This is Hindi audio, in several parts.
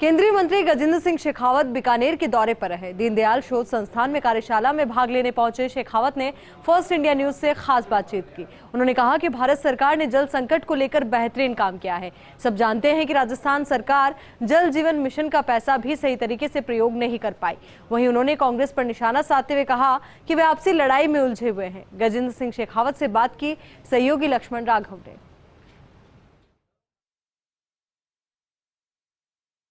केंद्रीय मंत्री गजेंद्र सिंह शेखावत बीकानेर के दौरे पर रहे। दीनदयाल शोध संस्थान में कार्यशाला में भाग लेने पहुंचे शेखावत ने फर्स्ट इंडिया न्यूज से खास बातचीत की। उन्होंने कहा कि भारत सरकार ने जल संकट को लेकर बेहतरीन काम किया है। सब जानते हैं कि राजस्थान सरकार जल जीवन मिशन का पैसा भी सही तरीके से प्रयोग नहीं कर पाई। वहीं उन्होंने कांग्रेस पर निशाना साधते हुए कहा कि वे आपसी लड़ाई में उलझे हुए हैं। गजेंद्र सिंह शेखावत से बात की सहयोगी लक्ष्मण राघव ने।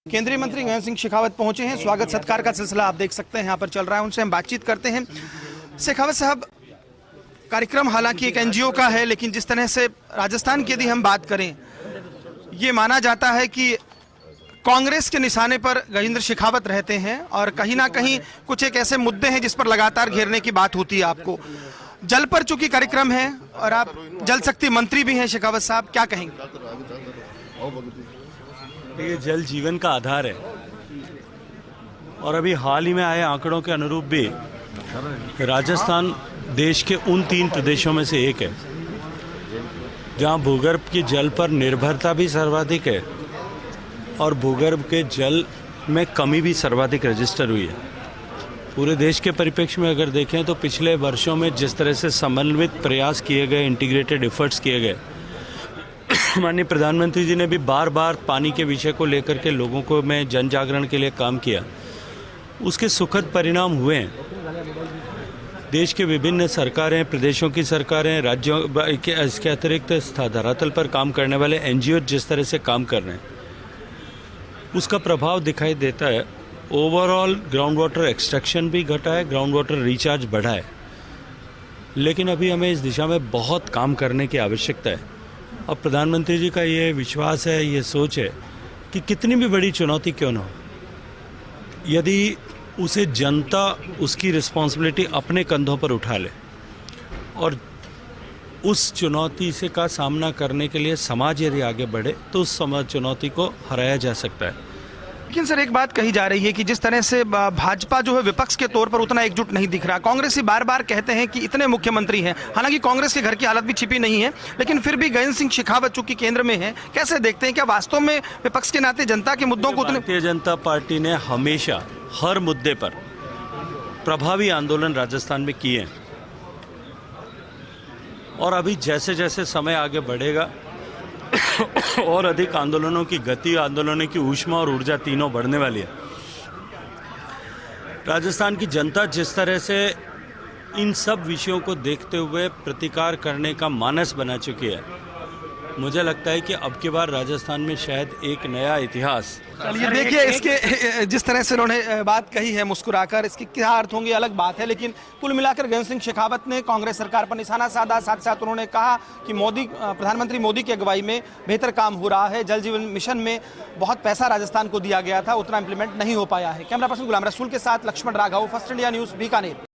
केंद्रीय मंत्री गजेंद्र सिंह शेखावत पहुंचे हैं। स्वागत सत्कार का सिलसिला आप देख सकते हैं यहाँ पर चल रहा है। उनसे हम बातचीत करते हैं। शेखावत साहब, कार्यक्रम हालांकि एक एनजीओ का है, लेकिन जिस तरह से राजस्थान की यदि हम बात करें, ये माना जाता है कि कांग्रेस के निशाने पर गजेंद्र शेखावत रहते हैं और कहीं ना कहीं कुछ एक ऐसे मुद्दे हैं जिस पर लगातार घेरने की बात होती है। आपको जल पर चूंकि कार्यक्रम है और आप जल शक्ति मंत्री भी हैं, शेखावत साहब क्या कहेंगे? ये जल जीवन का आधार है और अभी हाल ही में आए आंकड़ों के अनुरूप भी राजस्थान देश के उन 3 प्रदेशों में से एक है जहां भूगर्भ के जल पर निर्भरता भी सर्वाधिक है और भूगर्भ के जल में कमी भी सर्वाधिक रजिस्टर हुई है। पूरे देश के परिप्रेक्ष्य में अगर देखें तो पिछले वर्षों में जिस तरह से समन्वित प्रयास किए गए, इंटीग्रेटेड एफर्ट्स किए गए, माननीय प्रधानमंत्री जी ने भी बार बार पानी के विषय को लेकर के लोगों को में जन जागरण के लिए काम किया, उसके सुखद परिणाम हुए हैं। देश के विभिन्न सरकारें, प्रदेशों की सरकारें, राज्यों इसके अतिरिक्त धरातल पर काम करने वाले एनजीओ जिस तरह से काम कर रहे हैं, उसका प्रभाव दिखाई देता है। ओवरऑल ग्राउंड वाटर एक्सट्रैक्शन भी घटा है, ग्राउंड वाटर रिचार्ज बढ़ा है, लेकिन अभी हमें इस दिशा में बहुत काम करने की आवश्यकता है। और प्रधानमंत्री जी का ये विश्वास है, ये सोच है कि कितनी भी बड़ी चुनौती क्यों न हो, यदि उसे जनता उसकी रिस्पॉन्सिबिलिटी अपने कंधों पर उठा ले और उस चुनौती से का सामना करने के लिए समाज यदि आगे बढ़े तो उस चुनौती को हराया जा सकता है। लेकिन सर, एक बात कही जा रही है कि जिस तरह से भाजपा जो है विपक्ष के तौर पर उतना एकजुट नहीं दिख रहा। कांग्रेस ही बार बार कहते हैं कि इतने मुख्यमंत्री हैं, हालांकि कांग्रेस के घर की हालत भी छिपी नहीं है, लेकिन फिर भी गजेंद्र सिंह शेखावत चूंकि केंद्र में है, कैसे देखते हैं? क्या वास्तव में विपक्ष के नाते जनता के मुद्दों को भारतीय जनता पार्टी ने हमेशा हर मुद्दे पर प्रभावी आंदोलन राजस्थान में किए हैं और अभी जैसे जैसे समय आगे बढ़ेगा और अधिक आंदोलनों की गति, आंदोलनों की ऊष्मा और ऊर्जा तीनों बढ़ने वाली है। राजस्थान की जनता जिस तरह से इन सब विषयों को देखते हुए प्रतिकार करने का मानस बना चुकी है, मुझे लगता है कि अब की बार राजस्थान में शायद एक नया इतिहास। चलिए देखिए, इसके जिस तरह से उन्होंने बात कही है मुस्कुराकर, इसके क्या अर्थ होंगे अलग बात है, लेकिन कुल मिलाकर गजेंद्र सिंह शेखावत ने कांग्रेस सरकार पर निशाना साधा। साथ साथ उन्होंने कहा कि प्रधानमंत्री मोदी की अगुवाई में बेहतर काम हो रहा है। जल जीवन मिशन में बहुत पैसा राजस्थान को दिया गया था, उतना इंप्लीमेंट नहीं हो पाया है। कैमरा पर्सन गुलाम रसूल के साथ Laxman Raghav, first India news, Bikaner.